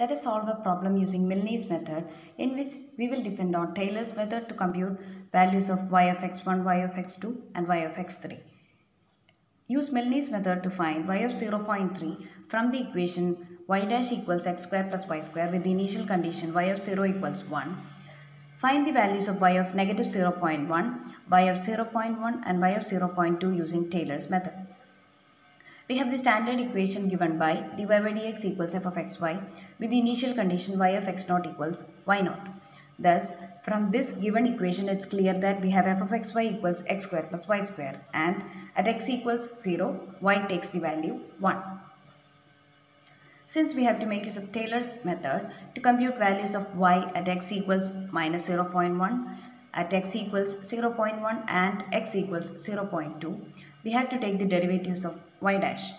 Let us solve a problem using Milne's method, in which we will depend on Taylor's method to compute values of y of x1, y of x2 and y of x3. Use Milne's method to find y of 0.3 from the equation y dash equals x square plus y square with the initial condition y of 0 equals 1. Find the values of y of negative 0.1, y of 0.1 and y of 0.2 using Taylor's method. We have the standard equation given by dy by dx equals f of xy with the initial condition y of x naught equals y naught. Thus, from this given equation, it's clear that we have f of xy equals x square plus y square, and at x equals 0, y takes the value 1. Since we have to make use of Taylor's method to compute values of y at x equals minus 0.1, at x equals 0.1 and x equals 0.2, we have to take the derivatives of y dash.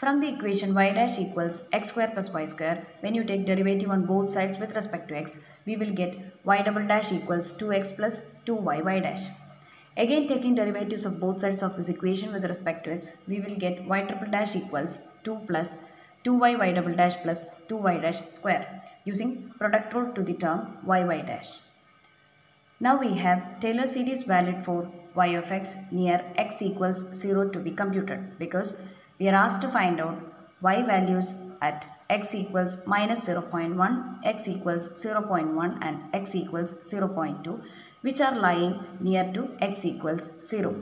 From the equation y dash equals x square plus y square, when you take derivative on both sides with respect to x, we will get y double dash equals 2x plus 2y y dash. Again, taking derivatives of both sides of this equation with respect to x, we will get y triple dash equals 2 plus 2y y double dash plus 2y dash square using product rule to the term y dash. Now we have Taylor series valid for y of x near x equals 0 to be computed, because we are asked to find out y values at x equals minus 0.1, x equals 0.1 and x equals 0.2, which are lying near to x equals 0.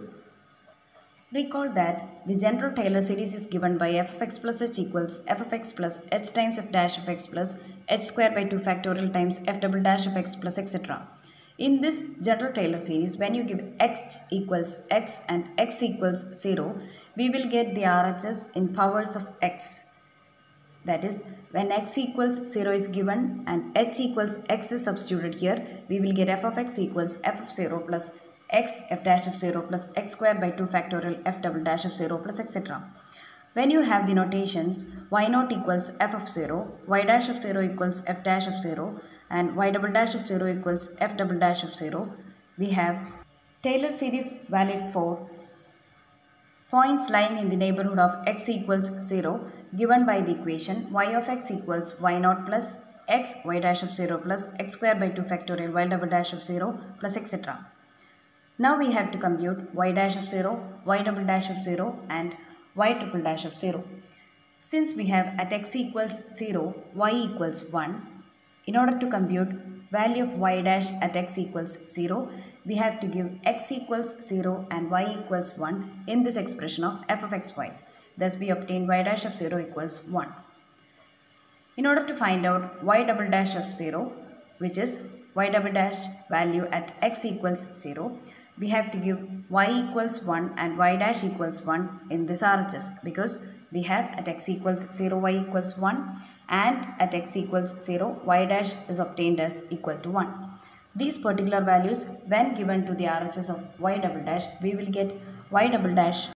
Recall that the general Taylor series is given by f of x plus h equals f of x plus h times f dash of x plus h square by 2 factorial times f double dash of x plus etc. In this general Taylor series, when you give x equals x and x equals 0, we will get the RHS in powers of x. That is, when x equals 0 is given and h equals x is substituted here, we will get f of x equals f of 0 plus x f dash of 0 plus x square by 2 factorial f double dash of 0 plus etc. When you have the notations y naught equals f of 0, y dash of 0 equals f dash of 0 and y double dash of 0 equals f double dash of 0, we have Taylor series valid for points lying in the neighborhood of x equals 0 given by the equation y of x equals y naught plus x y dash of 0 plus x square by 2 factorial y double dash of 0 plus etc. Now we have to compute y dash of 0, y double dash of 0 and y triple dash of 0. Since we have at x equals 0, y equals 1, in order to compute value of y dash at x equals 0, we have to give x equals 0 and y equals 1 in this expression of f of xy. Thus we obtain y dash of 0 equals 1. In order to find out y double dash of 0, which is y double dash value at x equals 0, we have to give y equals 1 and y dash equals 1 in this RHS, because we have at x equals 0, y equals 1 and at x equals 0, y dash is obtained as equal to 1. These particular values, when given to the RHS of y double dash, we will get y double dash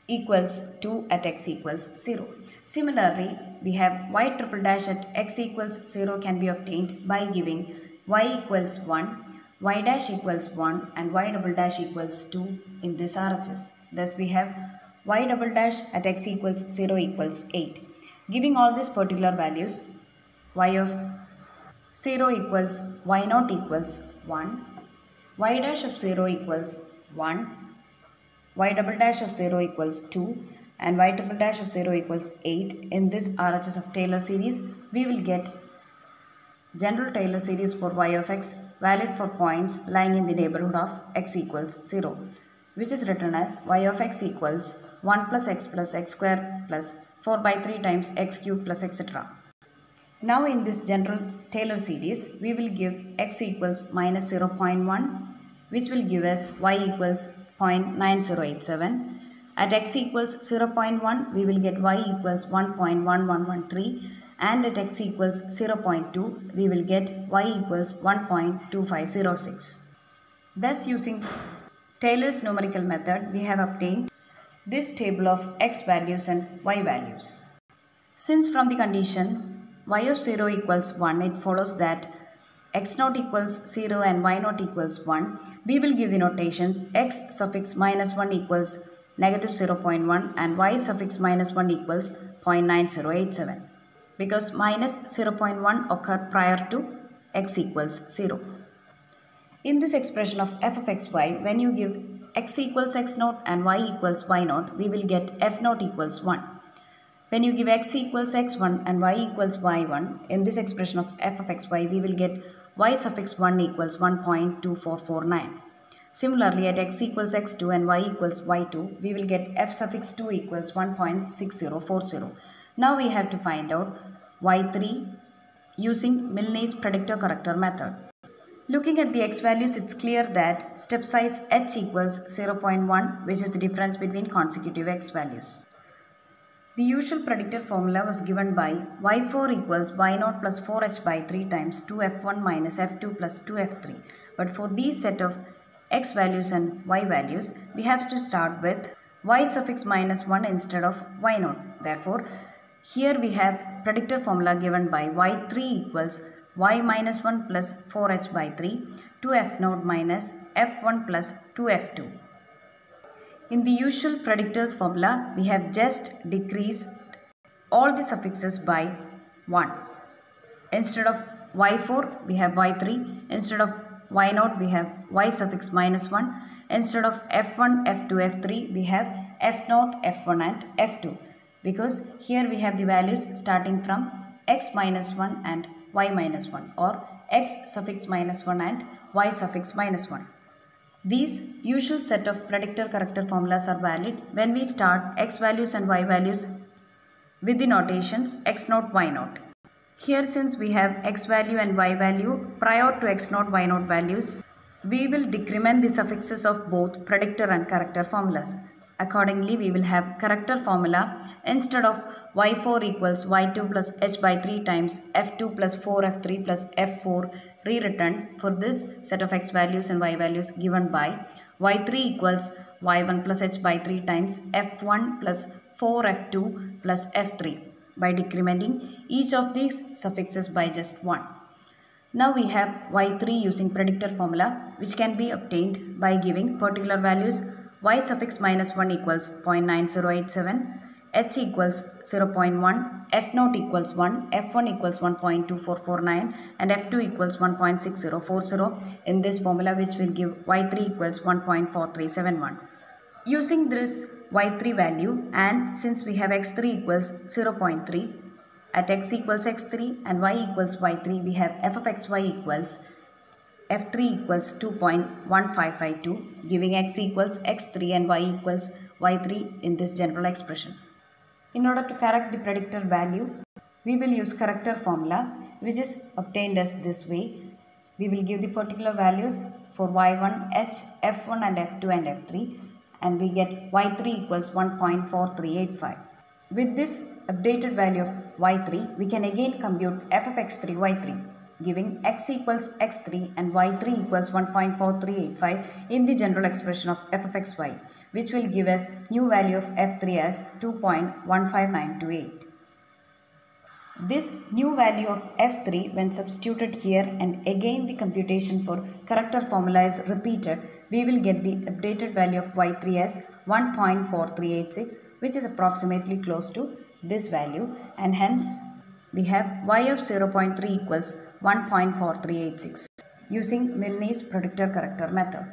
equals 2 at x equals 0. Similarly, we have y triple dash at x equals 0 can be obtained by giving y equals 1, y dash equals 1 and y double dash equals 2 in this RHS. Thus we have y double dash at x equals 0 equals 8. Giving all these particular values, y of 0 equals y naught equals 1, y dash of 0 equals 1, y double dash of 0 equals 2 and y triple dash of 0 equals 8. In this RHS of Taylor series, we will get general Taylor series for y of x valid for points lying in the neighborhood of x equals 0, which is written as y of x equals 1 plus x square plus 4 by 3 times x cube plus etc. Now in this general Taylor series, we will give x equals minus 0.1, which will give us y equals 0.9087. At x equals 0.1, we will get y equals 1.1113, and at x equals 0.2, we will get y equals 1.2506. Thus, using Taylor's numerical method, we have obtained this table of x values and y values. Since from the condition y of 0 equals 1, it follows that x naught equals 0 and y naught equals 1, we will give the notations x suffix minus 1 equals negative 0.1 and y suffix minus 1 equals 0.9087. because minus 0.1 occur prior to x equals 0. In this expression of f of xy, when you give x equals x naught and y equals y naught, we will get f naught equals 1. When you give x equals x1 and y equals y1, in this expression of f of xy, we will get y suffix 1 equals 1.2449. Similarly, at x equals x2 and y equals y2, we will get f suffix 2 equals 1.6040. Now we have to find out y3 using Milne's predictor corrector method. Looking at the x values, it's clear that step size h equals 0.1, which is the difference between consecutive x values. The usual predictor formula was given by y4 equals y0 plus 4h by 3 times 2f1 minus f2 plus 2f3. But for these set of x values and y values, we have to start with y suffix minus 1 instead of y0. Therefore, here we have predictor formula given by y3 equals y minus 1 plus 4h by 3 2f0 minus f1 plus 2f2. In the usual predictors formula, we have just decreased all the suffixes by 1. Instead of y4, we have y3. Instead of y0, we have y suffix minus 1. Instead of f1, f2, f3, we have f0, f1 and f2. Because here we have the values starting from x minus 1 and y minus 1, or x suffix minus 1 and y suffix minus 1. These usual set of predictor corrector formulas are valid when we start x values and y values with the notations x0, y0. Here, since we have x value and y value prior to x0, y0 values, we will decrement the suffixes of both predictor and corrector formulas. Accordingly, we will have corrector formula instead of y4 equals y2 plus h by 3 times f2 plus 4f3 plus f4 rewritten for this set of x values and y values given by y3 equals y1 plus h by 3 times f1 plus 4f2 plus f3 by decrementing each of these suffixes by just 1. Now we have y3 using predictor formula, which can be obtained by giving particular values y suffix minus 1 equals 0.9087, h equals 0.1, f0 equals 1, f1 equals 1.2449 and f2 equals 1.6040 in this formula, which will give y3 equals 1.4371. Using this y3 value, and since we have x3 equals 0.3, at x equals x3 and y equals y3, we have f of xy equals f3 equals 2.1552, giving x equals x3 and y equals y3 in this general expression. In order to correct the predictor value, we will use corrector formula, which is obtained as this way. We will give the particular values for y1, h, f1 and f2 and f3, and we get y3 equals 1.4385. With this updated value of y3, we can again compute f of x3, y3, giving x equals x3 and y3 equals 1.4385 in the general expression of f of xy, which will give us new value of f3 as 2.15928. This new value of f3, when substituted here and again the computation for corrector formula is repeated, we will get the updated value of y3 as 1.4386, which is approximately close to this value, and hence we have y of 0.3 equals 1.4386 using Milne's predictor corrector method.